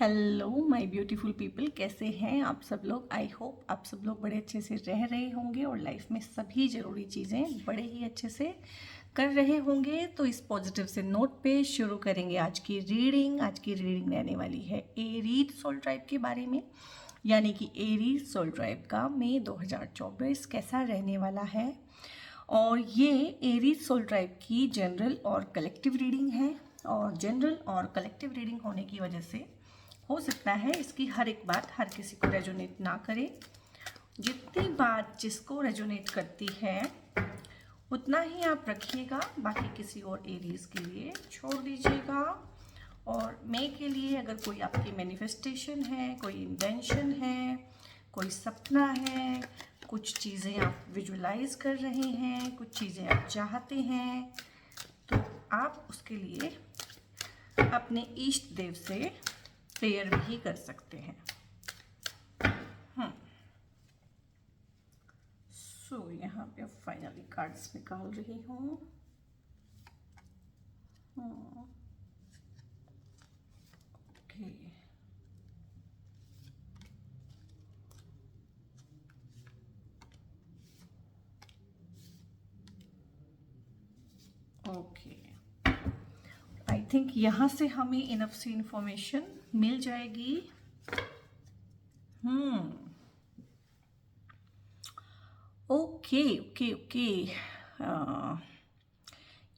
Hello my beautiful people, कैसे हैं आप सब लोग। आई होप आप सब लोग बड़े अच्छे से रह रहे होंगे और लाइफ में सभी ज़रूरी चीज़ें बड़े ही अच्छे से कर रहे होंगे। तो इस पॉजिटिव से नोट पे शुरू करेंगे आज की रीडिंग। आज की रीडिंग रहने वाली है एरीज सोल ट्राइब के बारे में, यानी कि एरीज सोल ट्राइब का मई 2024 कैसा रहने वाला है। और ये एरीज सोल ट्राइब की जनरल और कलेक्टिव रीडिंग है, और जनरल और कलेक्टिव रीडिंग होने की वजह से हो सकता है इसकी हर एक बात हर किसी को रेजोनेट ना करे। जितनी बात जिसको रेजोनेट करती है उतना ही आप रखिएगा, बाकी किसी और एरीज के लिए छोड़ दीजिएगा। और मई के लिए अगर कोई आपकी मैनिफेस्टेशन है, कोई इंटेंशन है, कोई सपना है, कुछ चीज़ें आप विजुलाइज कर रहे हैं, कुछ चीज़ें आप चाहते हैं, तो आप उसके लिए अपने इष्ट देव से प्रेयर भी कर सकते हैं। सो यहाँ पे अब फाइनली कार्ड्स निकाल रही हूँ। ओके, ओके, आई थिंक यहाँ से हमें इनफ सी इंफॉर्मेशन मिल जाएगी। ओके ओके ओके,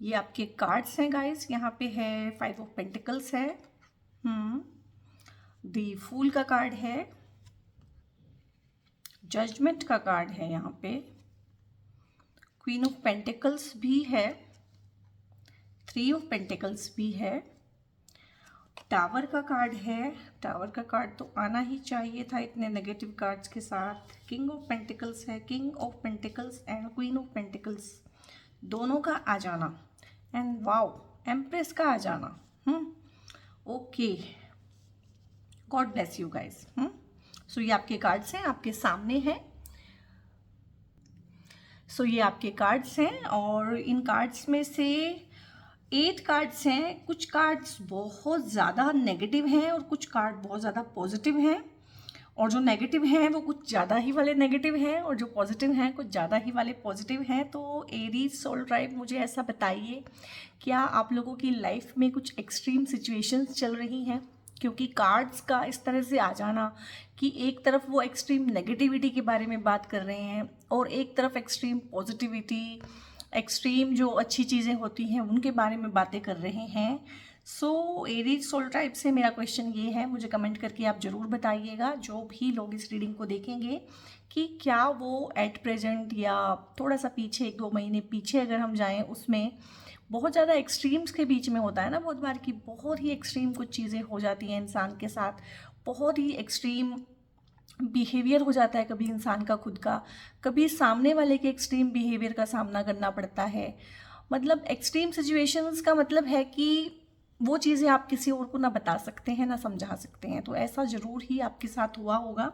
ये आपके कार्ड्स हैं गाइस। यहाँ पे है 5 ऑफ पेंटिकल्स है, दी फूल का कार्ड है, जजमेंट का कार्ड है, यहाँ पे क्वीन ऑफ पेंटिकल्स भी है, 3 ऑफ पेंटिकल्स भी है, टावर का कार्ड है। टावर का कार्ड तो आना ही चाहिए था इतने नेगेटिव कार्ड्स के साथ। किंग ऑफ पेंटिकल्स है, king of pentacles and queen of pentacles दोनों का आ जाना, एंड वाओ एम्प्रेस का आ जाना। Okay, god bless you guys. सो ये आपके कार्ड्स हैं, आपके सामने हैं। सो ये आपके कार्ड्स हैं, और इन कार्ड्स में से 8 कार्ड्स हैं। कुछ कार्ड्स बहुत ज़्यादा नेगेटिव हैं और कुछ कार्ड बहुत ज़्यादा पॉजिटिव हैं, और जो नेगेटिव हैं वो कुछ ज़्यादा ही वाले नेगेटिव हैं, और जो पॉजिटिव हैं कुछ ज़्यादा ही वाले पॉजिटिव हैं। तो एरीज सोल ट्राइब, मुझे ऐसा बताइए, क्या आप लोगों की लाइफ में कुछ एक्सट्रीम सिचुएशंस चल रही हैं? क्योंकि कार्ड्स का इस तरह से आ जाना कि एक तरफ वो एक्सट्रीम नेगेटिविटी के बारे में बात कर रहे हैं और एक तरफ एक्सट्रीम पॉजिटिविटी, एक्सट्रीम जो अच्छी चीज़ें होती हैं उनके बारे में बातें कर रहे हैं। सो एरीज सोल ट्राइब से मेरा क्वेश्चन ये है, मुझे कमेंट करके आप ज़रूर बताइएगा, जो भी लोग इस रीडिंग को देखेंगे, कि क्या वो एट प्रेजेंट या थोड़ा सा पीछे 1-2 महीने पीछे अगर हम जाएं, उसमें बहुत ज़्यादा एक्सट्रीम्स के बीच में होता है ना बहुत बार कि बहुत ही एक्सट्रीम कुछ चीज़ें हो जाती हैं इंसान के साथ, बहुत ही एक्सट्रीम बिहेवियर हो जाता है कभी इंसान का खुद का, कभी सामने वाले के एक्सट्रीम बिहेवियर का सामना करना पड़ता है। मतलब एक्सट्रीम सिचुएशंस का मतलब है कि वो चीज़ें आप किसी और को ना बता सकते हैं ना समझा सकते हैं। तो ऐसा ज़रूर ही आपके साथ हुआ होगा।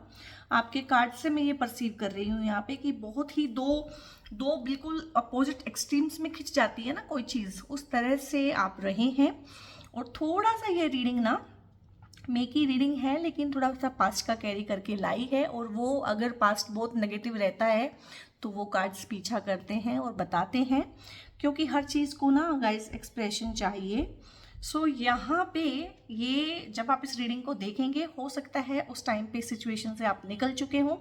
आपके कार्ड से मैं ये परसीव कर रही हूँ यहाँ पे कि बहुत ही दो दो बिल्कुल अपोजिट एक्सट्रीम्स में खिंच जाती है ना कोई चीज़, उस तरह से आप रहे हैं। और थोड़ा सा ये रीडिंग ना मे की रीडिंग है, लेकिन थोड़ा सा पास्ट का कैरी करके लाई है, और वो अगर पास्ट बहुत नेगेटिव रहता है तो वो कार्ड्स पीछा करते हैं और बताते हैं, क्योंकि हर चीज़ को ना गाइस एक्सप्रेशन चाहिए। सो यहाँ पे ये जब आप इस रीडिंग को देखेंगे, हो सकता है उस टाइम पे सिचुएशन से आप निकल चुके हों,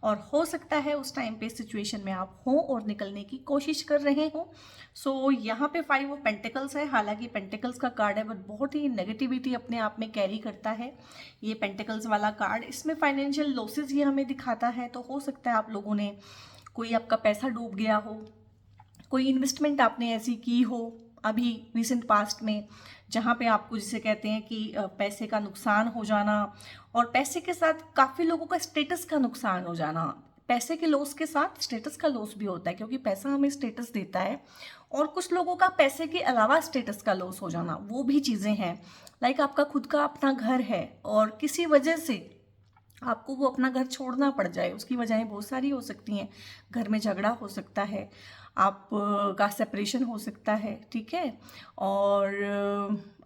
और हो सकता है उस टाइम पे सिचुएशन में आप हों और निकलने की कोशिश कर रहे हों। सो यहाँ पे 5 ऑफ पेंटिकल्स है, हालांकि पेंटिकल्स का कार्ड है बट बहुत ही नेगेटिविटी अपने आप में कैरी करता है ये पेंटिकल्स वाला कार्ड। इसमें फाइनेंशियल लॉसेज ये हमें दिखाता है। तो हो सकता है आप लोगों ने, कोई आपका पैसा डूब गया हो, कोई इन्वेस्टमेंट आपने ऐसी की हो अभी रिसेंट पास्ट में, जहाँ पे आपको जिसे कहते हैं कि पैसे का नुकसान हो जाना, और पैसे के साथ काफ़ी लोगों का स्टेटस का नुकसान हो जाना। पैसे के लॉस के साथ स्टेटस का लॉस भी होता है, क्योंकि पैसा हमें स्टेटस देता है, और कुछ लोगों का पैसे के अलावा स्टेटस का लॉस हो जाना, वो भी चीज़ें हैं। लाइक आपका खुद का अपना घर है और किसी वजह से आपको वो अपना घर छोड़ना पड़ जाए, उसकी वजहें बहुत सारी हो सकती हैं। घर में झगड़ा हो सकता है, आप का सेपरेशन हो सकता है, ठीक है, और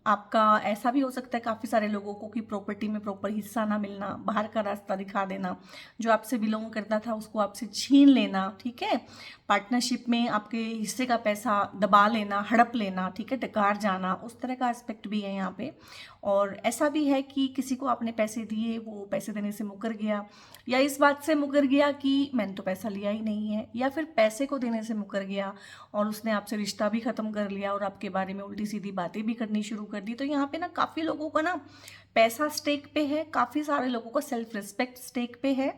आपका ऐसा भी हो सकता है काफ़ी सारे लोगों को कि प्रॉपर्टी में प्रॉपर हिस्सा ना मिलना, बाहर का रास्ता दिखा देना, जो आपसे बिलोंग करता था उसको आपसे छीन लेना, ठीक है। पार्टनरशिप में आपके हिस्से का पैसा दबा लेना, हड़प लेना, ठीक है, डकार जाना, उस तरह का एस्पेक्ट भी है यहाँ पे। और ऐसा भी है कि किसी को आपने पैसे दिए, वो पैसे देने से मुकर गया, या इस बात से मुकर गया कि मैंने तो पैसा लिया ही नहीं है, या फिर पैसे को देने से मुकर गया और उसने आपसे रिश्ता भी ख़त्म कर लिया और आपके बारे में उल्टी सीधी बातें भी करनी शुरू कर दी। तो यहाँ पे ना काफ़ी लोगों का ना पैसा स्टेक पे है, काफ़ी सारे लोगों का सेल्फ रिस्पेक्ट स्टेक पे है।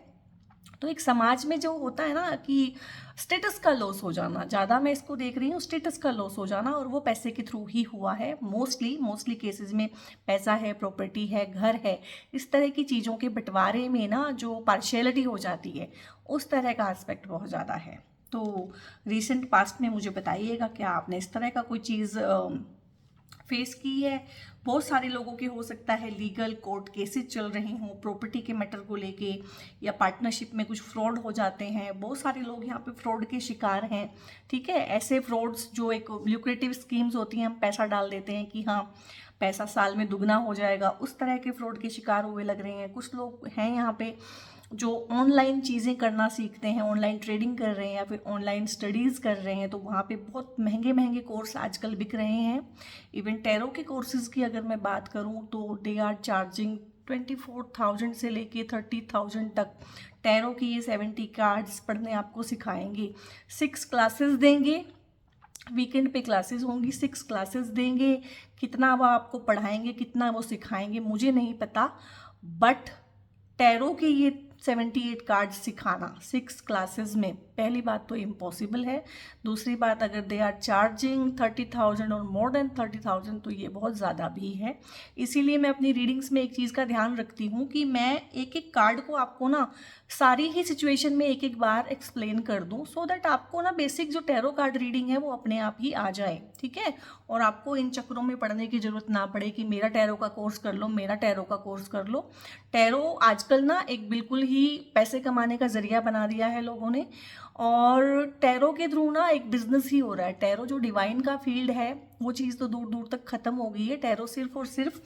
तो एक समाज में जो होता है ना कि स्टेटस का लॉस हो जाना, ज़्यादा मैं इसको देख रही हूँ स्टेटस का लॉस हो जाना, और वो पैसे के थ्रू ही हुआ है। मोस्टली केसेस में पैसा है, प्रॉपर्टी है, घर है, इस तरह की चीज़ों के बंटवारे में ना जो पार्शियलिटी हो जाती है, उस तरह का एस्पेक्ट बहुत ज़्यादा है। तो रिसेंट पास्ट में मुझे बताइएगा क्या आपने इस तरह का कोई चीज़ फेस की है। बहुत सारे लोगों के हो सकता है लीगल कोर्ट केसेस चल रहे हों प्रॉपर्टी के मैटर को लेके, या पार्टनरशिप में कुछ फ्रॉड हो जाते हैं। बहुत सारे लोग यहाँ पे फ्रॉड के शिकार हैं, ठीक है। ऐसे फ्रॉड्स जो एक ल्यूक्रेटिव स्कीम्स होती हैं, हम पैसा डाल देते हैं कि हाँ पैसा साल में दुगना हो जाएगा, उस तरह के फ्रॉड के शिकार हुए लग रहे हैं। कुछ लोग हैं यहाँ पे जो ऑनलाइन चीज़ें करना सीखते हैं, ऑनलाइन ट्रेडिंग कर रहे हैं या फिर ऑनलाइन स्टडीज़ कर रहे हैं, तो वहाँ पे बहुत महंगे महंगे कोर्स आजकल बिक रहे हैं। इवन टैरो के कोर्सेज़ की अगर मैं बात करूँ तो दे आर चार्जिंग 24,000 से लेके 30,000 तक। टैरो की ये 70 कार्ड्स पढ़ने आपको सिखाएंगे, 6 क्लासेस देंगे, वीकेंड पे क्लासेस होंगी, 6 क्लासेस देंगे। कितना वो आपको पढ़ाएंगे, कितना वो सिखाएंगे मुझे नहीं पता, बट टैरो के ये 78 कार्ड्स सिखाना 6 क्लासेस में, पहली बात तो इम्पॉसिबल है। दूसरी बात, अगर दे आर चार्जिंग 30,000 और मोर देन 30,000 तो ये बहुत ज़्यादा भी है। इसीलिए मैं अपनी रीडिंग्स में एक चीज़ का ध्यान रखती हूँ कि मैं एक एक कार्ड को आपको ना सारी ही सिचुएशन में एक एक बार एक्सप्लेन कर दूँ, सो दैट आपको ना बेसिक जो टैरो कार्ड रीडिंग है वो अपने आप ही आ जाए, ठीक है। और आपको इन चक्रों में पढ़ने की ज़रूरत ना पड़े कि मेरा टैरो का कोर्स कर लो, मेरा टैरो का कोर्स कर लो। टैरो आजकल ना एक बिल्कुल ही पैसे कमाने का जरिया बना दिया है लोगों ने, और टैरो के थ्रू ना एक बिजनेस ही हो रहा है। टैरो जो डिवाइन का फील्ड है वो चीज़ तो दूर दूर तक ख़त्म हो गई है। टैरो सिर्फ और सिर्फ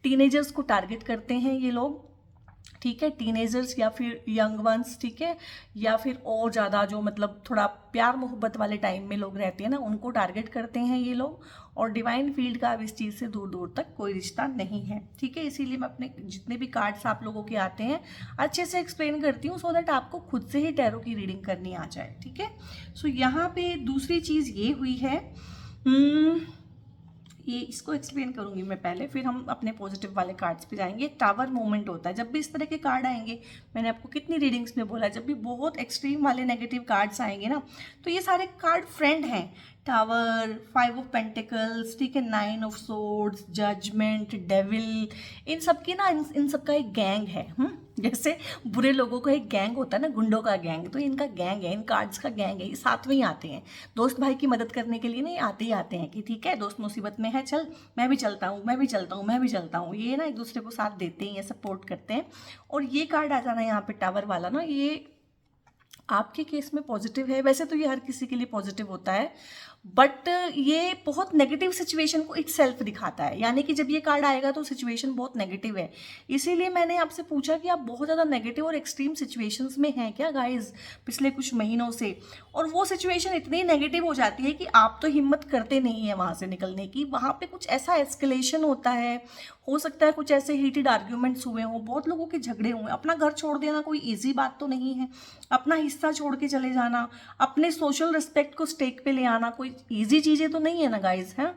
टीनेजर्स को टारगेट करते हैं ये लोग, ठीक है, टीनेजर्स या फिर यंग वंस, ठीक है, या फिर और ज़्यादा जो मतलब थोड़ा प्यार मोहब्बत वाले टाइम में लोग रहते हैं ना, उनको टारगेट करते हैं ये लोग। और डिवाइन फील्ड का अब इस चीज़ से दूर दूर तक कोई रिश्ता नहीं है, ठीक है। इसीलिए मैं अपने जितने भी कार्ड्स आप लोगों के आते हैं अच्छे से एक्सप्लेन करती हूँ, सो दैट आपको खुद से ही टैरो की रीडिंग करनी आ जाए, ठीक है। सो यहाँ पे दूसरी चीज़ ये हुई है, ये इसको एक्सप्लेन करूंगी मैं पहले, फिर हम अपने पॉजिटिव वाले कार्ड्स पे जाएंगे। टावर मोमेंट होता है जब भी इस तरह के कार्ड आएंगे, मैंने आपको कितनी रीडिंग्स में बोला, जब भी बहुत एक्सट्रीम वाले नेगेटिव कार्ड्स आएंगे ना, तो ये सारे कार्ड फ्रेंड हैं। टावर, 5 ऑफ पेंटिकल्स, ठीक है, 9 ऑफ सोर्ड्स, जजमेंट, डेविल, इन सब की ना इन सब का एक गैंग है। जैसे बुरे लोगों का एक गैंग होता है ना, गुंडों का गैंग, तो इनका गैंग है, इन कार्ड्स का गैंग है। ये साथ में ही आते हैं दोस्त भाई की मदद करने के लिए, नहीं आते ही आते हैं कि ठीक है दोस्त मुसीबत में है, चल मैं भी चलता हूँ, मैं भी चलता हूँ, मैं भी चलता हूँ। ये ना एक दूसरे को साथ देते हैं, ये सपोर्ट करते हैं। और ये कार्ड आ जाना यहाँ पे टावर वाला ना, ये आपके केस में पॉजिटिव है। वैसे तो ये हर किसी के लिए पॉजिटिव होता है, बट ये बहुत नेगेटिव सिचुएशन को इटसेल्फ दिखाता है। यानी कि जब ये कार्ड आएगा तो सिचुएशन बहुत नेगेटिव है। इसीलिए मैंने आपसे पूछा कि आप बहुत ज़्यादा नेगेटिव और एक्सट्रीम सिचुएशंस में हैं क्या गाइज पिछले कुछ महीनों से, और वो सिचुएशन इतनी नेगेटिव हो जाती है कि आप तो हिम्मत करते नहीं है वहाँ से निकलने की। वहाँ पे कुछ ऐसा एस्केलेशन होता है, हो सकता है कुछ ऐसे हीटेड आर्ग्यूमेंट्स हुए हों, बहुत लोगों के झगड़े हुए। अपना घर छोड़ देना कोई ईजी बात तो नहीं है, अपना हिस्सा छोड़ के चले जाना, अपने सोशल रिस्पेक्ट को स्टेक पे ले आना कोई ईजी चीज़ें तो नहीं है ना गाइज, हैं।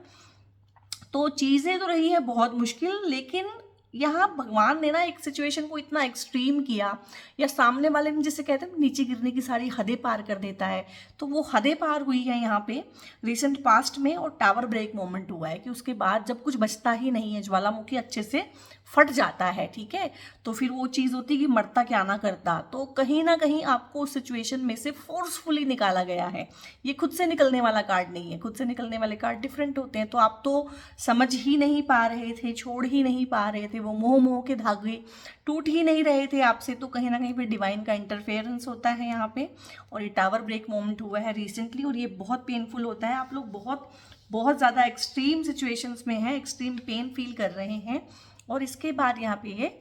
तो चीज़ें तो रही है बहुत मुश्किल, लेकिन यहाँ भगवान ने ना एक सिचुएशन को इतना एक्सट्रीम किया, या सामने वाले ने जिसे कहते हैं नीचे गिरने की सारी हदें पार कर देता है, तो वो हदें पार हुई है यहाँ पे रिसेंट पास्ट में। और टावर ब्रेक मोमेंट हुआ है कि उसके बाद जब कुछ बचता ही नहीं है, ज्वालामुखी अच्छे से फट जाता है, ठीक है, तो फिर वो चीज़ होती है कि मरता क्या ना करता। तो कहीं ना कहीं आपको उस सिचुएशन में से फोर्सफुली निकाला गया है। ये खुद से निकलने वाला कार्ड नहीं है, खुद से निकलने वाले कार्ड डिफरेंट होते हैं। तो आप तो समझ ही नहीं पा रहे थे, छोड़ ही नहीं पा रहे थे, वो मोह के धागे टूट ही नहीं रहे थे आपसे, तो कहीं ना कहीं फिर डिवाइन का इंटरफेरेंस होता है यहाँ पे। और ये टावर ब्रेक मोमेंट हुआ है रिसेंटली, और ये बहुत पेनफुल होता है। आप लोग बहुत बहुत ज़्यादा एक्सट्रीम सिचुएशंस में हैं, एक्सट्रीम पेन फील कर रहे हैं। और इसके बाद यहाँ पे ये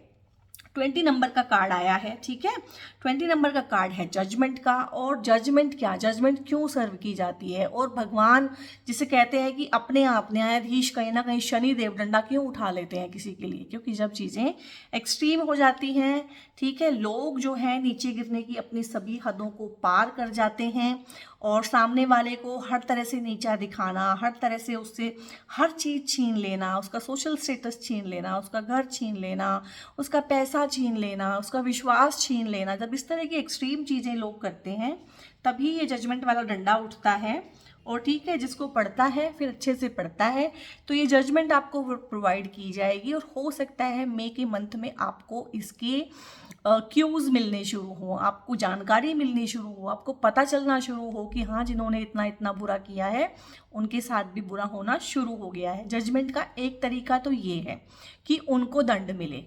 20 नंबर का कार्ड आया है, ठीक है। 20 नंबर का कार्ड है जजमेंट का। और जजमेंट क्या, जजमेंट क्यों सर्व की जाती है, और भगवान जिसे कहते हैं कि अपने आप न्यायाधीश कहीं ना कहीं शनि देव डंडा क्यों उठा लेते हैं किसी के लिए, क्योंकि जब चीज़ें एक्सट्रीम हो जाती हैं, ठीक है, लोग जो हैं नीचे गिरने की अपनी सभी हदों को पार कर जाते हैं और सामने वाले को हर तरह से नीचा दिखाना, हर तरह से उससे हर चीज़ छीन लेना, उसका सोशल स्टेटस छीन लेना, उसका घर छीन लेना, उसका पैसा छीन लेना, उसका विश्वास छीन लेना, जब इस तरह की एक्सट्रीम चीज़ें लोग करते हैं तभी ये जजमेंट वाला डंडा उठता है। और ठीक है, जिसको पढ़ता है फिर अच्छे से पढ़ता है तो ये जजमेंट आपको प्रोवाइड की जाएगी। और हो सकता है मई के मंथ में आपको इसके क्यूज़ मिलने शुरू हो, आपको जानकारी मिलनी शुरू हो, आपको पता चलना शुरू हो कि हाँ, जिन्होंने इतना इतना बुरा किया है उनके साथ भी बुरा होना शुरू हो गया है। जजमेंट का एक तरीका तो ये है कि उनको दंड मिले।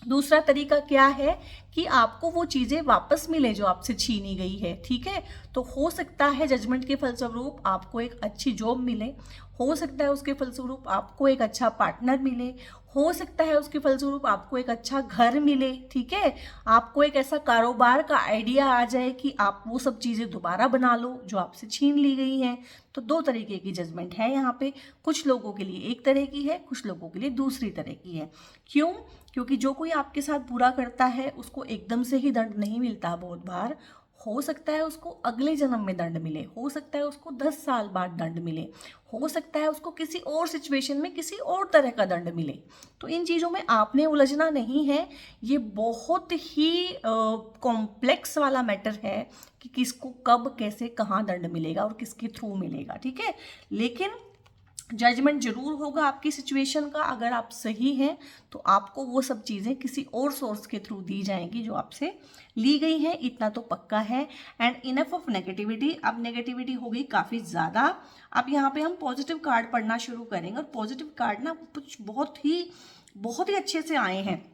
दूसरा तरीका क्या है कि आपको वो चीज़ें वापस मिले जो आपसे छीनी गई है, ठीक है। तो हो सकता है जजमेंट के फलस्वरूप आपको एक अच्छी जॉब मिले, हो सकता है उसके फलस्वरूप आपको एक अच्छा पार्टनर मिले, हो सकता है उसके फलस्वरूप आपको एक अच्छा घर मिले, ठीक है। आपको एक ऐसा कारोबार का आइडिया आ जाए कि आप वो सब चीज़ें दोबारा बना लो जो आपसे छीन ली गई हैं। तो दो तरीके की जजमेंट है यहाँ पे, कुछ लोगों के लिए एक तरह की है, कुछ लोगों के लिए दूसरी तरह की है। क्यों? क्योंकि जो कोई आपके साथ बुरा करता है उसको एकदम से ही दंड नहीं मिलता। बहुत बार हो सकता है उसको अगले जन्म में दंड मिले, हो सकता है उसको 10 साल बाद दंड मिले, हो सकता है उसको किसी और सिचुएशन में किसी और तरह का दंड मिले। तो इन चीज़ों में आपने उलझना नहीं है। ये बहुत ही कॉम्प्लेक्स वाला मैटर है कि किसको कब कैसे कहाँ दंड मिलेगा और किसके थ्रू मिलेगा, ठीक है। लेकिन जजमेंट जरूर होगा आपकी सिचुएशन का। अगर आप सही हैं तो आपको वो सब चीज़ें किसी और सोर्स के थ्रू दी जाएंगी जो आपसे ली गई हैं, इतना तो पक्का है। And enough of negativity. अब नेगेटिविटी हो गई काफ़ी ज़्यादा। अब यहाँ पे हम पॉजिटिव कार्ड पढ़ना शुरू करेंगे और पॉजिटिव कार्ड ना कुछ बहुत ही अच्छे से आए हैं।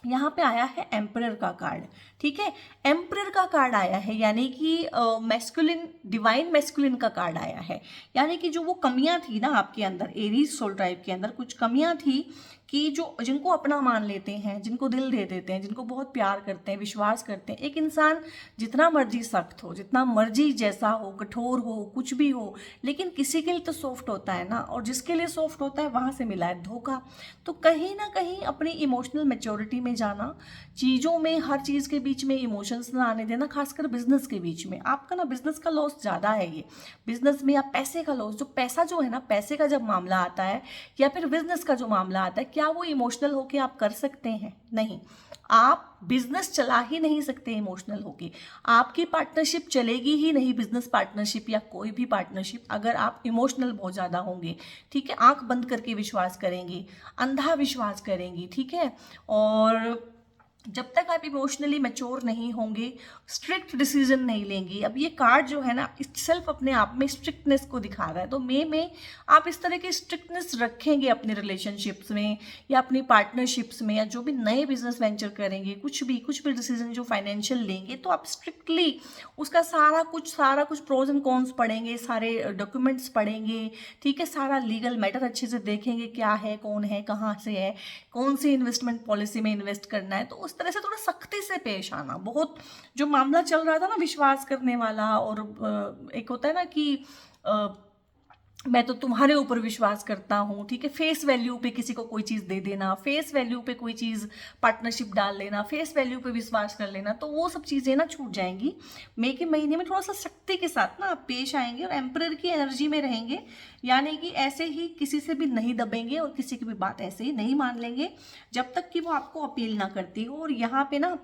यहाँ पे आया है एम्परर का कार्ड, ठीक है। एम्परर का कार्ड आया है यानी कि मैस्कुलिन, डिवाइन मैस्कुलिन का कार्ड आया है। यानी कि जो वो कमियां थी ना आपके अंदर, एरीज सोल टाइप के अंदर कुछ कमियां थी कि जो जिनको अपना मान लेते हैं, जिनको दिल दे देते हैं, जिनको बहुत प्यार करते हैं, विश्वास करते हैं। एक इंसान जितना मर्जी सख्त हो, जितना मर्जी जैसा हो, कठोर हो, कुछ भी हो, लेकिन किसी के लिए तो सॉफ्ट होता है ना, और जिसके लिए सॉफ्ट होता है वहां से मिला है धोखा। तो कहीं ना कहीं अपनी इमोशनल मेच्योरिटी में जाना, चीज़ों में हर चीज़ के बीच में इमोशंस ना आने देना, खासकर बिजनेस के बीच में। आपका ना बिजनेस का लॉस ज़्यादा है ये, बिजनेस में या पैसे का लॉस, जो पैसा जो है ना, पैसे का जब मामला आता है या फिर बिजनेस का जो मामला आता है, क्या वो इमोशनल होके आप कर सकते हैं? नहीं। आप बिजनेस चला ही नहीं सकते इमोशनल होके। आपकी पार्टनरशिप चलेगी ही नहीं, बिजनेस पार्टनरशिप या कोई भी पार्टनरशिप, अगर आप इमोशनल बहुत ज़्यादा होंगे, ठीक है। आंख बंद करके विश्वास करेंगे, अंधा विश्वास करेंगी, ठीक है। और जब तक आप इमोशनली मैच्योर नहीं होंगे, स्ट्रिक्ट डिसीजन नहीं लेंगे। अब ये कार्ड जो है ना, सेल्फ अपने आप में स्ट्रिक्टनेस को दिखा रहा है। तो मई में आप इस तरह की स्ट्रिक्टनेस रखेंगे अपने रिलेशनशिप्स में या अपनी पार्टनरशिप्स में, या जो भी नए बिजनेस वेंचर करेंगे, कुछ भी डिसीजन जो फाइनेंशियल लेंगे, तो आप स्ट्रिक्टली उसका सारा कुछ प्रोज एंड कॉन्स पढ़ेंगे, सारे डॉक्यूमेंट्स पढ़ेंगे, ठीक है। सारा लीगल मैटर अच्छे से देखेंगे, क्या है, कौन है, कहाँ से है, कौन सी इन्वेस्टमेंट पॉलिसी में इन्वेस्ट करना है। तो उस तरह से थोड़ा सख्ती से पेश आना। बहुत जो मामला चल रहा था ना विश्वास करने वाला, और एक होता है ना कि मैं तो तुम्हारे ऊपर विश्वास करता हूँ, ठीक है, फेस वैल्यू पे किसी को कोई चीज़ दे देना, फेस वैल्यू पे कोई चीज़ पार्टनरशिप डाल लेना, फेस वैल्यू पे विश्वास कर लेना, तो वो सब चीज़ें ना छूट जाएंगी। मई के महीने में थोड़ा सा सख्ती के साथ ना आप पेश आएंगे और एम्परर की एनर्जी में रहेंगे। यानी कि ऐसे ही किसी से भी नहीं दबेंगे और किसी की भी बात ऐसे ही नहीं मान लेंगे जब तक कि वो आपको अपील ना करती हो। और यहाँ पे ना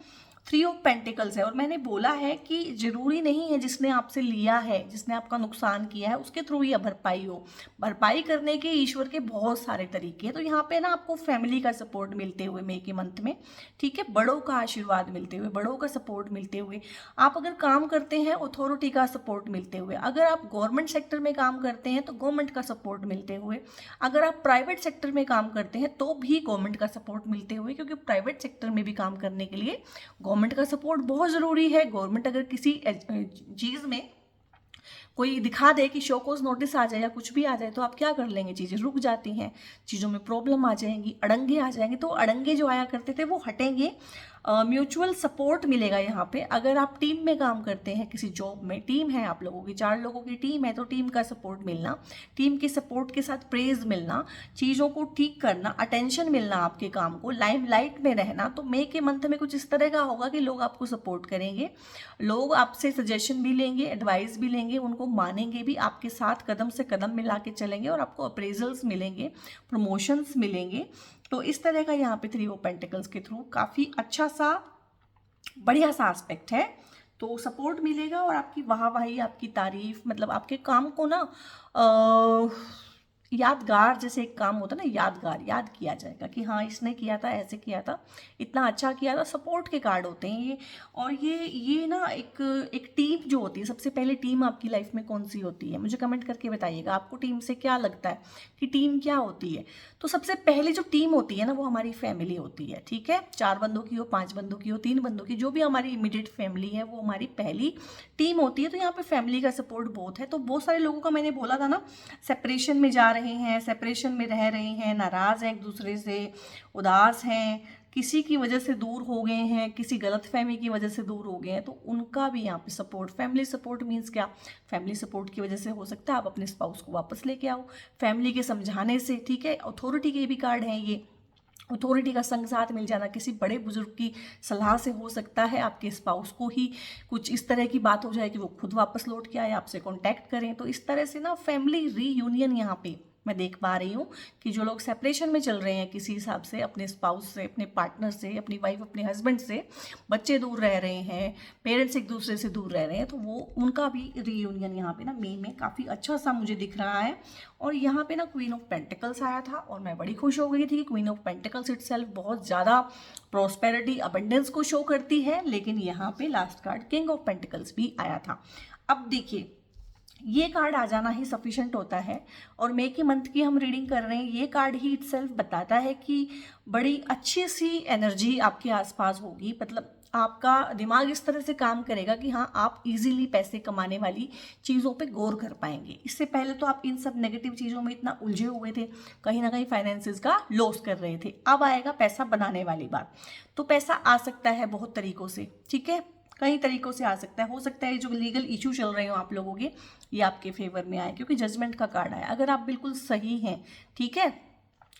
3 ऑफ पेंटिकल्स है, और मैंने बोला है कि जरूरी नहीं है जिसने आपसे लिया है, जिसने आपका नुकसान किया है, उसके थ्रू ही भरपाई हो। भरपाई करने के ईश्वर के बहुत सारे तरीके हैं। तो यहाँ पे ना आपको फैमिली का सपोर्ट मिलते हुए मई के मंथ में, ठीक है, बड़ों का आशीर्वाद मिलते हुए, बड़ों का सपोर्ट मिलते हुए, आप अगर काम करते हैं अथॉरिटी का सपोर्ट मिलते हुए, अगर आप गवर्नमेंट सेक्टर में काम करते हैं तो गवर्नमेंट का सपोर्ट मिलते हुए, अगर आप प्राइवेट सेक्टर में काम करते हैं तो भी गवर्नमेंट का सपोर्ट मिलते हुए, क्योंकि प्राइवेट सेक्टर में भी काम करने के लिए गवर्नमेंट का सपोर्ट बहुत ज़रूरी है। गवर्नमेंट अगर किसी चीज़ में कोई दिखा दे कि शो कोज नोटिस आ जाए या कुछ भी आ जाए तो आप क्या कर लेंगे, चीज़ें रुक जाती हैं, चीज़ों में प्रॉब्लम आ जाएंगी, अड़ंगे आ जाएंगे। तो अड़ंगे जो आया करते थे वो हटेंगे, म्यूचुअल सपोर्ट मिलेगा यहाँ पे। अगर आप टीम में काम करते हैं, किसी जॉब में टीम है आप लोगों की, 4 लोगों की टीम है, तो टीम का सपोर्ट मिलना, टीम के सपोर्ट के साथ प्रेज मिलना, चीज़ों को ठीक करना, अटेंशन मिलना, आपके काम को लाइमलाइट में रहना। तो मई के मंथ में कुछ इस तरह का होगा कि लोग आपको सपोर्ट करेंगे, लोग आपसे सजेशन भी लेंगे, एडवाइस भी लेंगे, उनको मानेंगे भी, आपके साथ कदम से कदम मिला के चलेंगे और आपको अप्रेजल्स मिलेंगे, प्रमोशंस मिलेंगे। तो इस तरह का यहाँ पे 3 ऑफ पेंटिकल्स के थ्रू काफ़ी अच्छा सा बढ़िया सा एस्पेक्ट है। तो सपोर्ट मिलेगा और आपकी वाहवाही, आपकी तारीफ, मतलब आपके काम को ना यादगार, जैसे एक काम होता है ना यादगार, याद किया जाएगा कि हाँ इसने किया था, ऐसे किया था, इतना अच्छा किया था। सपोर्ट के कार्ड होते हैं ये। और ये ना एक टीम जो होती है, सबसे पहले टीम आपकी लाइफ में कौन सी होती है, मुझे कमेंट करके बताइएगा आपको टीम से क्या लगता है कि टीम क्या होती है। तो सबसे पहले जो टीम होती है ना वो हमारी फैमिली होती है, ठीक है, 4 बंदों की हो, 5 बंदों की हो, 3 बंदों की, जो भी हमारी इमीडिएट फैमिली है वो हमारी पहली टीम होती है। तो यहाँ पे फैमिली का सपोर्ट बहुत है। तो बहुत सारे लोगों का, मैंने बोला था ना, सेपरेशन में जा रहे हैं, सेपरेशन में रह रहे हैं, नाराज़ हैं एक दूसरे से, उदास हैं, किसी की वजह से दूर हो गए हैं, किसी गलतफहमी की वजह से दूर हो गए हैं, तो उनका भी यहाँ पे सपोर्ट, फैमिली सपोर्ट मीन्स क्या, फैमिली सपोर्ट की वजह से हो सकता है आप अपने स्पाउस को वापस लेके आओ, फैमिली के समझाने से, ठीक है। अथॉरिटी के भी कार्ड हैं ये, अथॉरिटी का संग साथ मिल जाना, किसी बड़े बुजुर्ग की सलाह से हो सकता है आपके स्पाउस को ही कुछ इस तरह की बात हो जाए कि वो खुद वापस लौट के आए, आपसे कांटेक्ट करें। तो इस तरह से ना फैमिली रीयूनियन यहाँ पे मैं देख पा रही हूँ कि जो लोग सेपरेशन में चल रहे हैं किसी हिसाब से, अपने स्पाउस से, अपने पार्टनर से, अपनी वाइफ, अपने हस्बैंड से, बच्चे दूर रह रहे हैं, पेरेंट्स एक दूसरे से दूर रह रहे हैं, तो वो उनका भी रीयूनियन यहाँ पे ना मई में काफ़ी अच्छा सा मुझे दिख रहा है। और यहाँ पे ना क्वीन ऑफ पेंटिकल्स आया था और मैं बड़ी खुश हो गई थी कि क्वीन ऑफ पेंटिकल्स इटसेल्फ बहुत ज़्यादा प्रॉस्पेरिटी, अबंडेंस को शो करती है। लेकिन यहाँ पे last card king of pentacles भी आया था। अब देखिए, ये कार्ड आ जाना ही सफिशेंट होता है। और मई के मंथ की हम रीडिंग कर रहे हैं, ये कार्ड ही इटसेल्फ बताता है कि बड़ी अच्छी सी एनर्जी आपके आसपास होगी। मतलब आपका दिमाग इस तरह से काम करेगा कि हाँ आप इजीली पैसे कमाने वाली चीज़ों पे गौर कर पाएंगे। इससे पहले तो आप इन सब नेगेटिव चीज़ों में इतना उलझे हुए थे, कहीं ना कहीं फाइनेंसेस का लॉस कर रहे थे। अब आएगा पैसा बनाने वाली बात। तो पैसा आ सकता है बहुत तरीकों से, ठीक है, कई तरीकों से आ सकता है। हो सकता है जो लीगल इशू चल रहे हो आप लोगों के, ये आपके फेवर में आए, क्योंकि जजमेंट का कार्ड आया। अगर आप बिल्कुल सही हैं, ठीक है,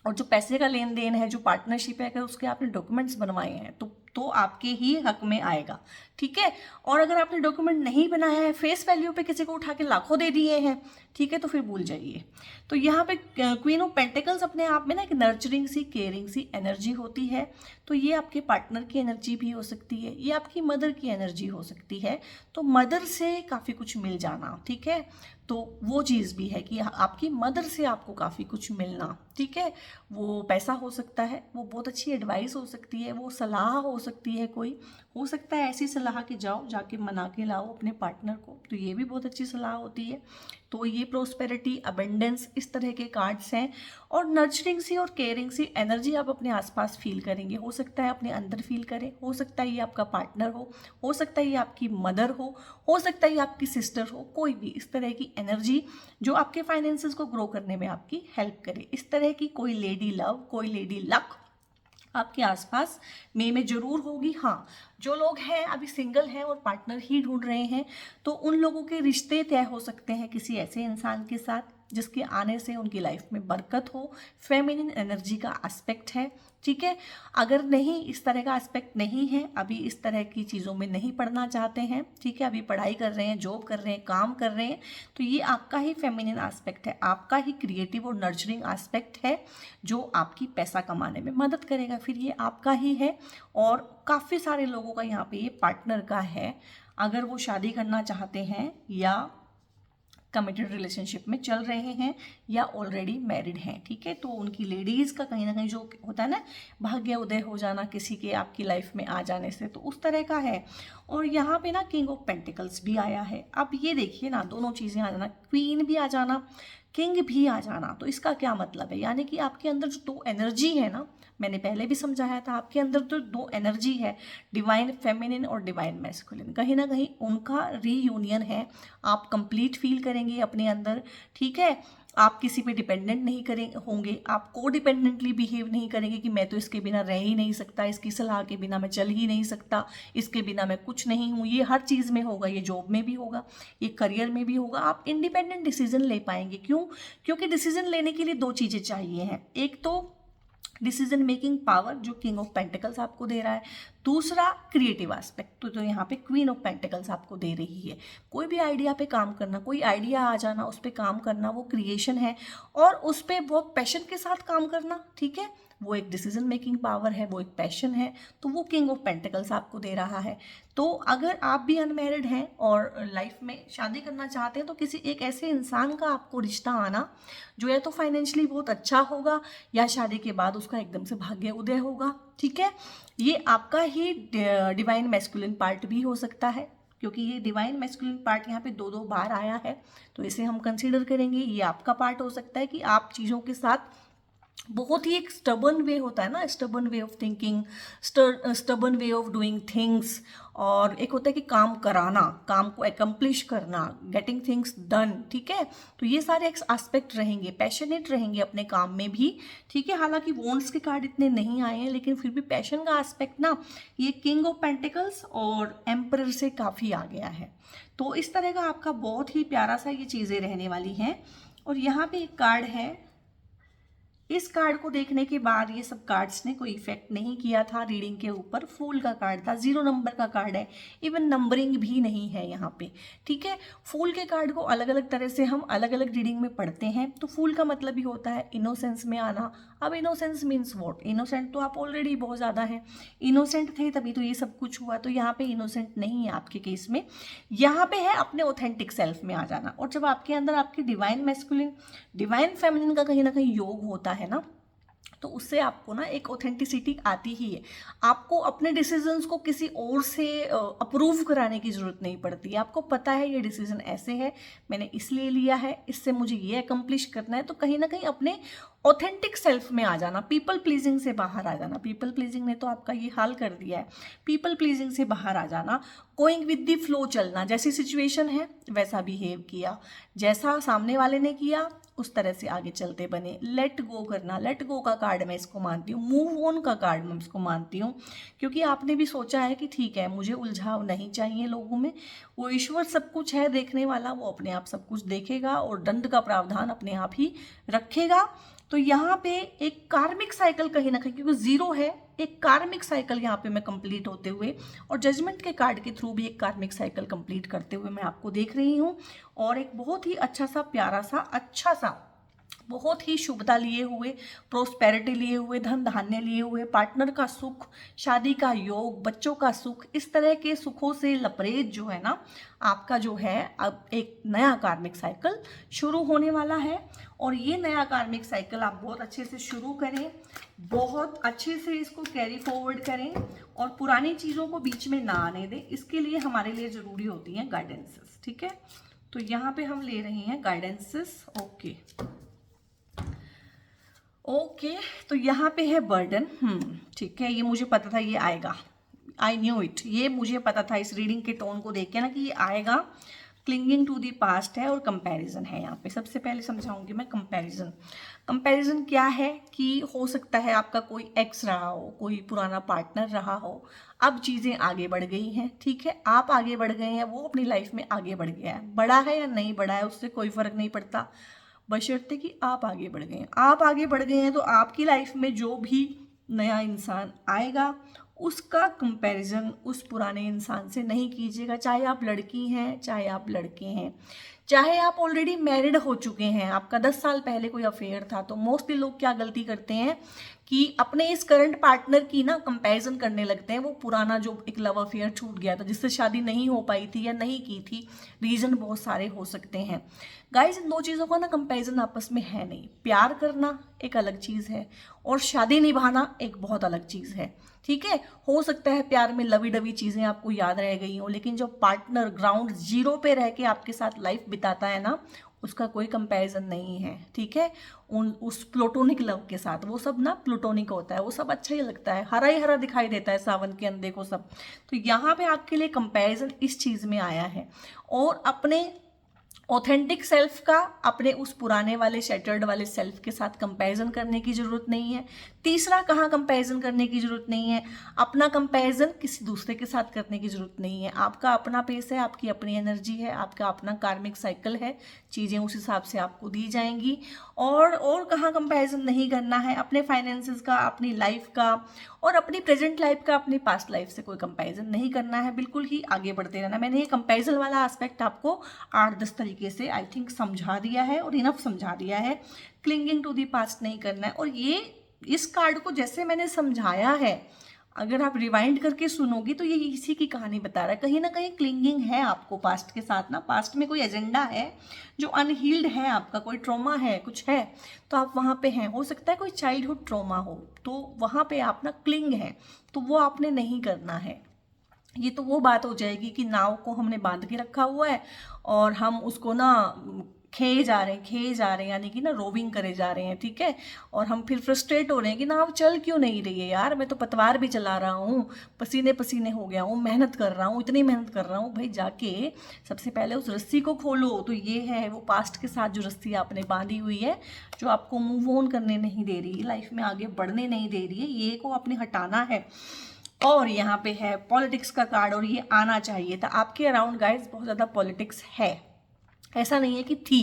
और जो पैसे का लेन देन है, जो पार्टनरशिप है, अगर उसके आपने डॉक्यूमेंट्स बनवाए हैं तो आपके ही हक में आएगा, ठीक है। और अगर आपने डॉक्यूमेंट नहीं बनाया है, फेस वैल्यू पे किसी को उठा के लाखों दे दिए हैं, ठीक है, तो फिर भूल जाइए। तो यहाँ पे क्वीन ऑफ पेंटिकल्स अपने आप में ना एक नर्चरिंग सी, केयरिंग सी एनर्जी होती है। तो ये आपके पार्टनर की एनर्जी भी हो सकती है, ये आपकी मदर की एनर्जी हो सकती है। तो मदर से काफ़ी कुछ मिल जाना, ठीक है, तो वो चीज़ भी है कि आपकी मदर से आपको काफ़ी कुछ मिलना, ठीक है। वो पैसा हो सकता है, वो बहुत अच्छी एडवाइस हो सकती है, वो सलाह हो सकती है, कोई हो सकता है ऐसी सलाह कि जाओ जाके मना के लाओ अपने पार्टनर को, तो ये भी बहुत अच्छी सलाह होती है। तो ये प्रोस्पेरिटी, अबंडेंस, इस तरह के कार्ड्स हैं। और नर्चरिंग सी और केयरिंग सी एनर्जी आप अपने आसपास फील करेंगे। हो सकता है अपने अंदर फील करें, हो सकता है ये आपका पार्टनर हो सकता है ये आपकी मदर हो सकता है ये आपकी सिस्टर हो, कोई भी इस तरह की एनर्जी जो आपके फाइनेंसेस को ग्रो करने में आपकी हेल्प करे। इस तरह की कोई लेडी लव, कोई लेडी लक आपके आसपास मई में जरूर होगी। हाँ, जो लोग हैं अभी सिंगल हैं और पार्टनर ही ढूंढ रहे हैं, तो उन लोगों के रिश्ते तय हो सकते हैं किसी ऐसे इंसान के साथ जिसके आने से उनकी लाइफ में बरकत हो। फेमिनिन एनर्जी का एस्पेक्ट है, ठीक है। अगर नहीं, इस तरह का एस्पेक्ट नहीं है, अभी इस तरह की चीज़ों में नहीं पढ़ना चाहते हैं, ठीक है, अभी पढ़ाई कर रहे हैं, जॉब कर रहे हैं, काम कर रहे हैं, तो ये आपका ही फेमिनिन एस्पेक्ट है, आपका ही क्रिएटिव और नर्चरिंग एस्पेक्ट है जो आपकी पैसा कमाने में मदद करेगा। फिर ये आपका ही है। और काफ़ी सारे लोगों का यहाँ पे ये पार्टनर का है। अगर वो शादी करना चाहते हैं या कमिटेड रिलेशनशिप में चल रहे हैं या ऑलरेडी मैरिड हैं, ठीक है, तो उनकी लेडीज़ का कहीं ना कहीं जो होता है ना भाग्य उदय हो जाना किसी के आपकी लाइफ में आ जाने से, तो उस तरह का है। और यहाँ पे ना किंग ऑफ पेंटिकल्स भी आया है। अब ये देखिए ना, दोनों चीज़ें आ जाना, क्वीन भी आ जाना, किंग भी आ जाना। तो इसका क्या मतलब है, यानी कि आपके अंदर जो दो एनर्जी है ना, मैंने पहले भी समझाया था, आपके अंदर तो दो एनर्जी है, डिवाइन फेमिनिन और डिवाइन मैस्कुलिन, कहीं ना कहीं उनका रीयूनियन है। आप कंप्लीट फील करेंगे अपने अंदर, ठीक है। आप किसी पे डिपेंडेंट नहीं करेंगे होंगे, आप को डिपेंडेंटली बिहेव नहीं करेंगे कि मैं तो इसके बिना रह ही नहीं सकता, इसकी सलाह के बिना मैं चल ही नहीं सकता, इसके बिना मैं कुछ नहीं हूँ। ये हर चीज़ में होगा, ये जॉब में भी होगा, ये करियर में भी होगा। आप इंडिपेंडेंट डिसीजन ले पाएंगे। क्यों? क्योंकि डिसीजन लेने के लिए दो चीज़ें चाहिए हैं, एक तो डिसीजन मेकिंग पावर जो किंग ऑफ पेंटिकल्स आपको दे रहा है, दूसरा क्रिएटिव एस्पेक्ट तो यहाँ पे क्वीन ऑफ पेंटिकल्स आपको दे रही है। कोई भी आइडिया पे काम करना, कोई आइडिया आ जाना, उस पर काम करना, वो क्रिएशन है, और उस पर बहुत पैशन के साथ काम करना, ठीक है, वो एक डिसीजन मेकिंग पावर है, वो एक पैशन है। तो वो किंग ऑफ पेंटिकल्स आपको दे रहा है। तो अगर आप भी अनमैरिड हैं और लाइफ में शादी करना चाहते हैं, तो किसी एक ऐसे इंसान का आपको रिश्ता आना जो या तो फाइनेंशियली बहुत अच्छा होगा, या शादी के बाद उसका एकदम से भाग्य उदय होगा, ठीक है। ये आपका ही डिवाइन मैस्कुलिन पार्ट भी हो सकता है, क्योंकि ये डिवाइन मैस्कुलिन पार्ट यहाँ पे दो दो बार आया है, तो इसे हम कंसीडर करेंगे। ये आपका पार्ट हो सकता है कि आप चीज़ों के साथ बहुत ही एक स्टबर्न वे होता है ना, stubborn way of thinking, stubborn way of doing things, और एक होता है कि काम कराना, काम को एकम्प्लिश करना, गेटिंग थिंग्स डन, ठीक है। तो ये सारे एस्पेक्ट रहेंगे, पैशनेट रहेंगे अपने काम में भी, ठीक है। हालांकि वॉन्ट्स के कार्ड इतने नहीं आए हैं, लेकिन फिर भी पैशन का एस्पेक्ट ना, ये किंग ऑफ पेंटिकल्स और एम्परर से काफ़ी आ गया है। तो इस तरह का आपका बहुत ही प्यारा सा ये चीज़ें रहने वाली हैं। और यहाँ पे एक कार्ड है, इस कार्ड को देखने के बाद ये सब कार्ड्स ने कोई इफेक्ट नहीं किया था रीडिंग के ऊपर। फूल का कार्ड था, 0 नंबर का कार्ड है, इवन नंबरिंग भी नहीं है यहाँ पे, ठीक है। फूल के कार्ड को अलग अलग तरह से हम अलग अलग रीडिंग में पढ़ते हैं। तो फूल का मतलब ही होता है इनोसेंस में आना। अब इनोसेंस मीन्स वॉट? इनोसेंट तो आप ऑलरेडी बहुत ज़्यादा हैं, इनोसेंट थे तभी तो ये सब कुछ हुआ। तो यहाँ पे इनोसेंट नहीं है आपके केस में, यहाँ पे है अपने ऑथेंटिक सेल्फ में आ जाना। और जब आपके अंदर आपकी डिवाइन मैस्कुलिन डिवाइन फेमिनिन का कहीं ना कहीं योग होता है ना, तो उससे आपको ना एक ऑथेंटिसिटी आती ही है। आपको अपने डिसीजंस को किसी और से अप्रूव कराने की ज़रूरत नहीं पड़ती। आपको पता है ये डिसीजन ऐसे है, मैंने इसलिए लिया है, इससे मुझे ये अकम्प्लिश करना है। तो कहीं ना कहीं अपने ऑथेंटिक सेल्फ में आ जाना, पीपल प्लीजिंग से बाहर आ जाना। पीपल प्लीजिंग ने तो आपका ये हाल कर दिया है। पीपल प्लीजिंग से बाहर आ जाना, गोइंग विद द फ्लो चलना, जैसी सिचुएशन है वैसा बिहेव किया, जैसा सामने वाले ने किया उस तरह से आगे चलते बने। लेट गो करना, लेट गो का कार्ड मैं इसको मानती हूँ, मूव ऑन का कार्ड मैं इसको मानती हूँ, क्योंकि आपने भी सोचा है कि ठीक है मुझे उलझाव नहीं चाहिए लोगों में। वो ईश्वर सब कुछ है देखने वाला, वो अपने आप सब कुछ देखेगा और दंड का प्रावधान अपने आप ही रखेगा। तो यहाँ पे एक कार्मिक साइकिल कहीं ना कहीं, क्योंकि 0 है, एक कार्मिक साइकिल यहाँ पे मैं कंप्लीट होते हुए, और जजमेंट के कार्ड के थ्रू भी एक कार्मिक साइकिल कंप्लीट करते हुए मैं आपको देख रही हूँ। और एक बहुत ही अच्छा सा, प्यारा सा, अच्छा सा, बहुत ही शुभता लिए हुए, प्रोस्पेरिटी लिए हुए, धन धान्य लिए हुए, पार्टनर का सुख, शादी का योग, बच्चों का सुख, इस तरह के सुखों से लपरेज जो है ना आपका जो है, अब एक नया कार्मिक साइकिल शुरू होने वाला है। और ये नया कार्मिक साइकिल आप बहुत अच्छे से शुरू करें, बहुत अच्छे से इसको कैरी फॉरवर्ड करें, और पुरानी चीज़ों को बीच में ना आने दें। इसके लिए हमारे लिए ज़रूरी होती हैं गाइडेंसेस, ठीक है। तो यहाँ पे हम ले रहे हैं गाइडेंसेस, ओके। तो यहाँ पे है बर्डन, ठीक है, ये मुझे पता था ये आएगा, आई न्यू इट, ये मुझे पता था इस रीडिंग के टोन को देख के ना कि ये आएगा। क्लिंगिंग टू दी पास्ट है और कंपैरिजन है यहाँ पे। सबसे पहले समझाऊंगी मैं कंपैरिजन। कंपैरिजन क्या है कि हो सकता है आपका कोई एक्स रहा हो, कोई पुराना पार्टनर रहा हो, अब चीज़ें आगे बढ़ गई हैं, ठीक है, आप आगे बढ़ गए हैं, वो अपनी लाइफ में आगे बढ़ गया है, बड़ा है या नहीं बड़ा है उससे कोई फर्क नहीं पड़ता, बशर्ते कि आप आगे बढ़ गए हैं। आप आगे बढ़ गए हैं तो आपकी लाइफ में जो भी नया इंसान आएगा उसका कंपैरिजन उस पुराने इंसान से नहीं कीजिएगा। चाहे आप लड़की हैं, चाहे आप लड़के हैं, चाहे आप ऑलरेडी मैरिड हो चुके हैं, आपका 10 साल पहले कोई अफेयर था। तो मोस्टली लोग क्या गलती करते हैं कि अपने इस करंट पार्टनर की ना कंपैरिजन करने लगते हैं। वो पुराना जो एक लव अफेयर छूट गया था, जिससे शादी नहीं हो पाई थी या नहीं की थी, रीज़न बहुत सारे हो सकते हैं। गाइज, इन दो चीज़ों का ना कंपैरिजन आपस में है नहीं। प्यार करना एक अलग चीज़ है और शादी निभाना एक बहुत अलग चीज़ है, ठीक है। हो सकता है प्यार में लवी डवी चीज़ें आपको याद रह गई हों, लेकिन जब पार्टनर ग्राउंड जीरो पे रह के आपके साथ लाइफ बिताता है ना, उसका कोई कंपैरिजन नहीं है, ठीक है। उस प्लूटोनिक लव के साथ, वो सब ना प्लूटोनिक होता है, वो सब अच्छा ही लगता है, हरा ही हरा दिखाई देता है सावन के अंधे को सब। तो यहाँ पे आपके लिए कंपैरिजन इस चीज़ में आया है। और अपने ऑथेंटिक सेल्फ का अपने उस पुराने वाले शैटर्ड वाले सेल्फ के साथ कंपैरिजन करने की ज़रूरत नहीं है। तीसरा, कहाँ कंपैरिजन करने की ज़रूरत नहीं है, अपना कंपैरिजन किसी दूसरे के साथ करने की ज़रूरत नहीं है। आपका अपना पेस है, आपकी अपनी एनर्जी है, आपका अपना कार्मिक साइकिल है, चीज़ें उस हिसाब से आपको दी जाएंगी। और कहाँ कंपैरिजन नहीं करना है, अपने फाइनेंसेस का, अपनी लाइफ का और अपनी प्रेजेंट लाइफ का अपनी पास्ट लाइफ से कोई कंपैरिजन नहीं करना है, बिल्कुल ही आगे बढ़ते रहना। मैंने ये कंपैरिजन वाला एस्पेक्ट आपको 8-10 तरीके से आई थिंक समझा दिया है और इनफ समझा दिया है। क्लिंगिंग टू दी पास्ट नहीं करना है। और ये इस कार्ड को जैसे मैंने समझाया है, अगर आप रिवाइंड करके सुनोगे तो ये इसी की कहानी बता रहा है। कहीं ना कहीं क्लिंगिंग है आपको पास्ट के साथ ना, पास्ट में कोई एजेंडा है जो अनहील्ड है, आपका कोई ट्रॉमा है, कुछ है, तो आप वहाँ पे हैं। हो सकता है कोई चाइल्डहुड ट्रॉमा हो, तो वहाँ पे आप ना क्लिंग है, तो वो आपने नहीं करना है। ये तो वो बात हो जाएगी कि नाव को हमने बांध के रखा हुआ है और हम उसको ना खेए जा रहे हैं, यानी कि ना रोविंग करे जा रहे हैं, ठीक है। और हम फिर फ्रस्ट्रेट हो रहे हैं कि नाव चल क्यों नहीं रही है यार, मैं तो पतवार भी चला रहा हूँ, पसीने पसीने हो गया हूँ, मेहनत कर रहा हूँ, इतनी मेहनत कर रहा हूँ। भाई जाके सबसे पहले उस रस्सी को खोलो। तो ये है वो पास्ट के साथ जो रस्सी आपने बांधी हुई है, जो आपको मूव ऑन करने नहीं दे रही, लाइफ में आगे बढ़ने नहीं दे रही है, ये को आपने हटाना है। और यहाँ पे है पॉलिटिक्स का कार्ड, और ये आना चाहिए था आपके अराउंड गाइस। बहुत ज़्यादा पॉलिटिक्स है, ऐसा नहीं है कि थी,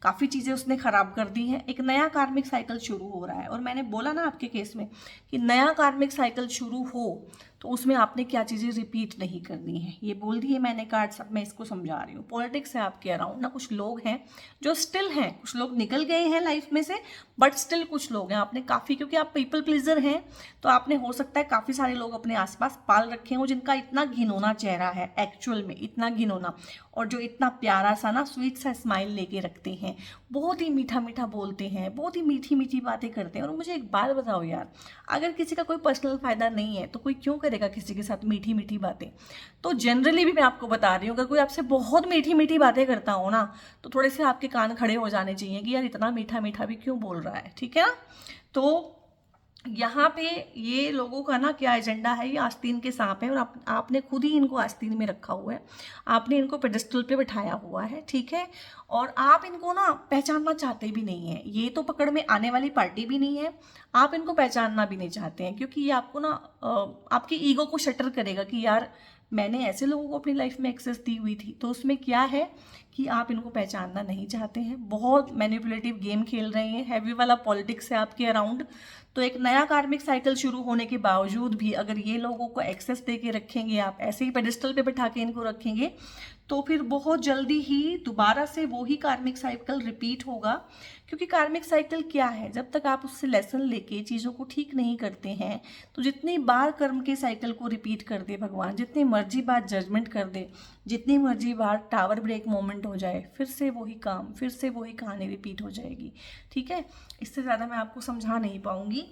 काफ़ी चीज़ें उसने ख़राब कर दी हैं। एक नया कार्मिक साइकिल शुरू हो रहा है, और मैंने बोला ना आपके केस में कि नया कार्मिक साइकिल शुरू हो तो उसमें आपने क्या चीज़ें रिपीट नहीं करनी है, ये बोल दिए मैंने कार्ड सब। मैं इसको समझा रही हूँ। पॉलिटिक्स है आपके अराउंड ना, कुछ लोग हैं जो स्टिल हैं, कुछ लोग निकल गए हैं लाइफ में से, बट स्टिल कुछ लोग हैं। आपने काफ़ी, क्योंकि आप पीपल प्लीजर हैं, तो आपने हो सकता है काफ़ी सारे लोग अपने आसपास पाल रखे हो जिनका इतना घिनौना चेहरा है, एक्चुअल में इतना घिनौना, और जो इतना प्यारा सा ना स्वीट सा स्माइल लेके रखते हैं, बहुत ही मीठा मीठा बोलते हैं, बहुत ही मीठी मीठी बातें करते हैं। और मुझे एक बात बताओ यार, अगर किसी का कोई पर्सनल फ़ायदा नहीं है तो कोई क्यों करेगा किसी के साथ मीठी मीठी बातें। तो जनरली भी मैं आपको बता रही हूँ, अगर कोई आपसे बहुत मीठी मीठी बातें करता हो ना, तो थोड़े से आपके कान खड़े हो जाने चाहिए कि यार इतना मीठा मीठा भी क्यों बोल रहा है, ठीक है ना। तो यहाँ पे ये लोगों का ना क्या एजेंडा है, ये आस्तीन के सांप है, और आपने खुद ही इनको आस्तीन में रखा हुआ है, आपने इनको पेडेस्टल पे बिठाया हुआ है, ठीक है। और आप इनको ना पहचानना चाहते भी नहीं है, ये तो पकड़ में आने वाली पार्टी भी नहीं है, आप इनको पहचानना भी नहीं चाहते हैं, क्योंकि ये आपको ना आपकी ईगो को शटर करेगा कि यार मैंने ऐसे लोगों को अपनी लाइफ में एक्सेस दी हुई थी। तो उसमें क्या है कि आप इनको पहचानना नहीं चाहते हैं, बहुत मैनिपुलेटिव गेम खेल रहे हैं, हैवी वाला पॉलिटिक्स है आपके अराउंड। तो एक नया कार्मिक साइकिल शुरू होने के बावजूद भी अगर ये लोगों को एक्सेस दे के रखेंगे, आप ऐसे ही पेडिस्टल पे बिठा के इनको रखेंगे, तो फिर बहुत जल्दी ही दोबारा से वो ही कार्मिक साइकिल रिपीट होगा। क्योंकि कार्मिक साइकिल क्या है, जब तक आप उससे लेसन लेके चीज़ों को ठीक नहीं करते हैं, तो जितनी बार कर्म के साइकिल को रिपीट कर दे भगवान, जितनी मर्जी बार जजमेंट कर दे, जितनी मर्जी बार टावर ब्रेक मोमेंट हो जाए, फिर से वही काम, फिर से वही कहानी रिपीट हो जाएगी, ठीक है। इससे ज़्यादा मैं आपको समझा नहीं पाऊँगी।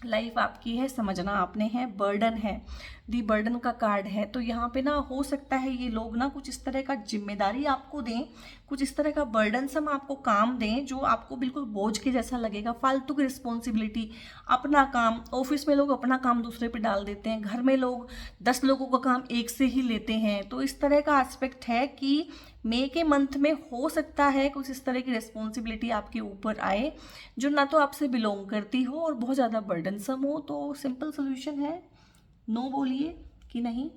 लाइफ आपकी है, समझना आपने है। बर्डन है, दी बर्डन का कार्ड है। तो यहाँ पे ना हो सकता है ये लोग ना कुछ इस तरह का जिम्मेदारी आपको दें, कुछ इस तरह का बर्डनसम आपको काम दें जो आपको बिल्कुल बोझ के जैसा लगेगा, फालतू की रिस्पॉन्सिबिलिटी, अपना काम। ऑफिस में लोग अपना काम दूसरे पे डाल देते हैं, घर में लोग 10 लोगों का काम एक से ही लेते हैं। तो इस तरह का एस्पेक्ट है कि मई के मंथ में हो सकता है कुछ इस तरह की रिस्पॉन्सिबिलिटी आपके ऊपर आए जो ना तो आपसे बिलोंग करती हो और बहुत ज़्यादा बर्डनसम हो। तो सिंपल सोल्यूशन है, नो बोलिए कि नहीं,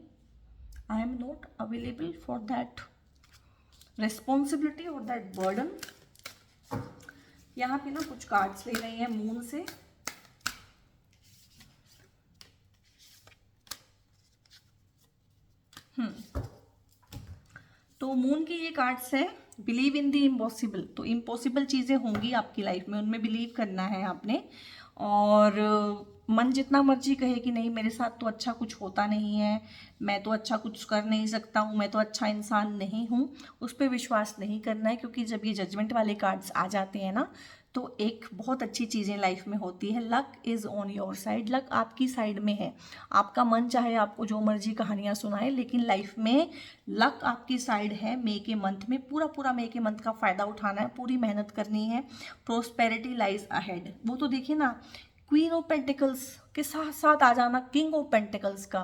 I am not available for that responsibility और दैट बर्डन। यहाँ पे ना कुछ कार्ड्स ले रहे हैं मून से। तो मून के ये कार्ड्स हैं, बिलीव इन दी इम्पॉसिबल। तो इम्पॉसिबल चीज़ें होंगी आपकी लाइफ में, उनमें बिलीव करना है आपने। और मन जितना मर्जी कहे कि नहीं मेरे साथ तो अच्छा कुछ होता नहीं है, मैं तो अच्छा कुछ कर नहीं सकता हूँ, मैं तो अच्छा इंसान नहीं हूँ, उस पर विश्वास नहीं करना है। क्योंकि जब ये जजमेंट वाले कार्ड्स आ जाते हैं ना, तो एक बहुत अच्छी चीज़ें लाइफ में होती है, luck is on your side, luck आपकी साइड में है। आपका मन चाहे आपको जो मर्जी कहानियाँ सुनाए, लेकिन लाइफ में लक आपकी साइड है। मई के मंथ में पूरा मई के मंथ का फ़ायदा उठाना है, पूरी मेहनत करनी है। प्रोस्पेरिटी लाइज अहेड, वो तो देखिए ना, क्वीन ऑफ पेंटिकल्स के साथ साथ आ जाना किंग ऑफ पेंटिकल्स का।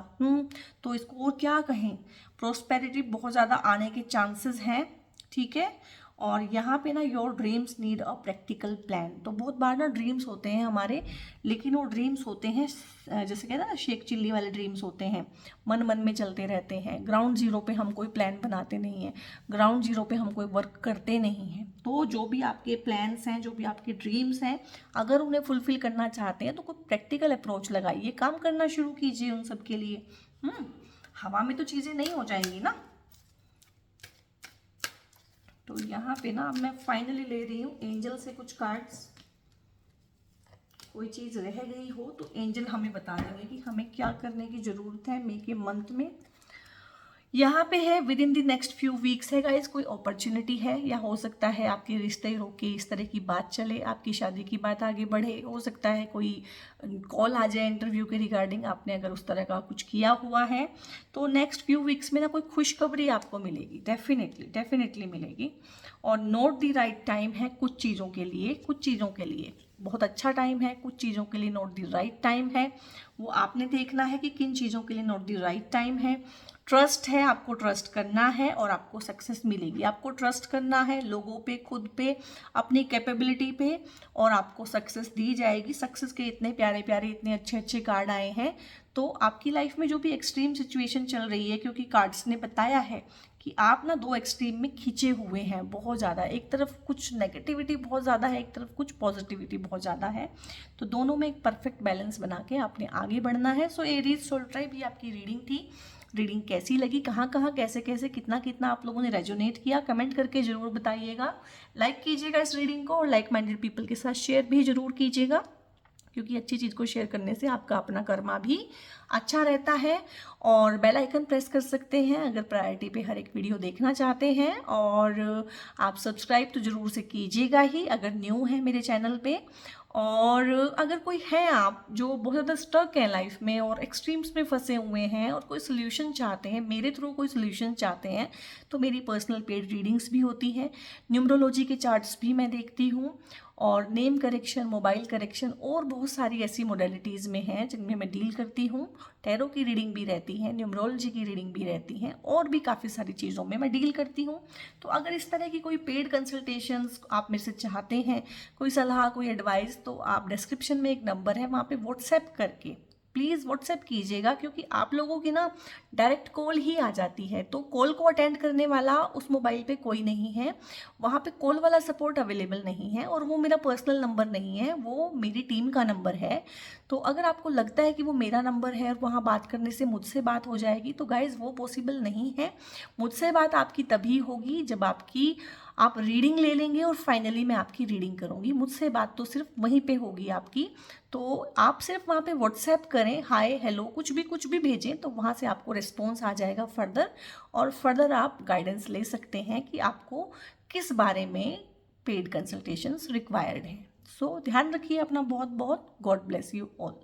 तो इसको और क्या कहें, प्रोस्पेरिटी बहुत ज़्यादा आने के चांसेस हैं, ठीक है। और यहाँ पे ना your dreams need a practical plan. तो बहुत बार ना ड्रीम्स होते हैं हमारे, लेकिन वो ड्रीम्स होते हैं जैसे कहते हैं ना शेख चिल्ली वाले ड्रीम्स होते हैं, मन मन में चलते रहते हैं। ग्राउंड जीरो पे हम कोई प्लान बनाते नहीं हैं, ग्राउंड जीरो पे हम कोई वर्क करते नहीं हैं। तो जो भी आपके प्लान्स हैं, जो भी आपके ड्रीम्स हैं, अगर उन्हें फुलफिल करना चाहते हैं तो कोई प्रैक्टिकल अप्रोच लगाइए, काम करना शुरू कीजिए उन सब के लिए। हवा में तो चीज़ें नहीं हो जाएंगी ना। तो यहाँ पे ना अब मैं फाइनली ले रही हूँ एंजल से कुछ कार्ड्स। कोई चीज़ रह गई हो तो एंजल हमें बता देंगे कि हमें क्या करने की ज़रूरत है मई के मंथ में। यहाँ पे है with in the next few weeks है गाइस, कोई अपॉर्चुनिटी है, या हो सकता है आपके रिश्ते रोके इस तरह की बात चले, आपकी शादी की बात आगे बढ़े, हो सकता है कोई कॉल आ जाए इंटरव्यू के रिगार्डिंग, आपने अगर उस तरह का कुछ किया हुआ है तो नेक्स्ट फ्यू वीक्स में ना कोई खुशखबरी आपको मिलेगी, डेफिनेटली मिलेगी। और नोट द राइट टाइम है कुछ चीज़ों के लिए, कुछ चीज़ों के लिए बहुत अच्छा टाइम है, कुछ चीज़ों के लिए नोट द राइट टाइम है। वो आपने देखना है कि किन चीज़ों के लिए नोट द राइट टाइम है। ट्रस्ट है, आपको ट्रस्ट करना है और आपको सक्सेस मिलेगी। आपको ट्रस्ट करना है लोगों पे, खुद पे, अपनी कैपेबिलिटी पे, और आपको सक्सेस दी जाएगी। सक्सेस के इतने प्यारे प्यारे, इतने अच्छे अच्छे कार्ड आए हैं। तो आपकी लाइफ में जो भी एक्सट्रीम सिचुएशन चल रही है, क्योंकि कार्ड्स ने बताया है कि आप ना दो एक्सट्रीम में खींचे हुए हैं बहुत ज़्यादा, एक तरफ कुछ नेगेटिविटी बहुत ज़्यादा है, एक तरफ कुछ पॉजिटिविटी बहुत ज़्यादा है। तो दोनों में एक परफेक्ट बैलेंस बना के आपने आगे बढ़ना है। सो एरीज सोल ट्राइब, ये आपकी रीडिंग थी। रीडिंग कैसी लगी, कहाँ कहाँ कैसे कैसे कितना कितना आप लोगों ने रेजोनेट किया, कमेंट करके ज़रूर बताइएगा। लाइक कीजिएगा इस रीडिंग को और लाइक माइंडेड पीपल के साथ शेयर भी ज़रूर कीजिएगा, क्योंकि अच्छी चीज़ को शेयर करने से आपका अपना कर्मा भी अच्छा रहता है। और बेल आइकन प्रेस कर सकते हैं अगर प्रायोरिटी पे हर एक वीडियो देखना चाहते हैं। और आप सब्सक्राइब तो ज़रूर से कीजिएगा ही अगर न्यू है मेरे चैनल पे। और अगर कोई है आप जो बहुत ज़्यादा स्टक है लाइफ में और एक्सट्रीम्स में फंसे हुए हैं और कोई सोल्यूशन चाहते हैं, मेरे थ्रू कोई सोल्यूशन चाहते हैं, तो मेरी पर्सनल पेड रीडिंग्स भी होती हैं, न्यूमरोलॉजी के चार्ट्स भी मैं देखती हूँ, और नेम करेक्शन, मोबाइल करेक्शन और बहुत सारी ऐसी मोडेलिटीज़ में हैं जिनमें मैं डील करती हूँ। टैरो की रीडिंग भी रहती है, न्यूमरोलॉजी की रीडिंग भी रहती हैं, और भी काफ़ी सारी चीज़ों में मैं डील करती हूँ। तो अगर इस तरह की कोई पेड कंसल्टेशंस आप मेरे से चाहते हैं, कोई सलाह, कोई एडवाइस, तो आप डिस्क्रिप्शन में एक नंबर है, वहाँ पे व्हाट्सएप करके प्लीज़ व्हाट्सएप कीजिएगा, क्योंकि आप लोगों की ना डायरेक्ट कॉल ही आ जाती है, तो कॉल को अटेंड करने वाला उस मोबाइल पे कोई नहीं है, वहाँ पे कॉल वाला सपोर्ट अवेलेबल नहीं है, और वो मेरा पर्सनल नंबर नहीं है, वो मेरी टीम का नंबर है। तो अगर आपको लगता है कि वो मेरा नंबर है और वहाँ बात करने से मुझसे बात हो जाएगी, तो गाइज़ वो पॉसिबल नहीं है। मुझसे बात आपकी तभी होगी जब आप रीडिंग ले लेंगे और फाइनली मैं आपकी रीडिंग करूँगी। मुझसे बात तो सिर्फ वहीं पे होगी आपकी। तो आप सिर्फ वहाँ पे व्हाट्सएप करें, हाय हेलो कुछ भी भेजें, तो वहाँ से आपको रिस्पॉन्स आ जाएगा फर्दर, और फर्दर आप गाइडेंस ले सकते हैं कि आपको किस बारे में पेड कंसल्टेशंस रिक्वायर्ड है। सो ध्यान रखिए अपना बहुत बहुत। God bless you all.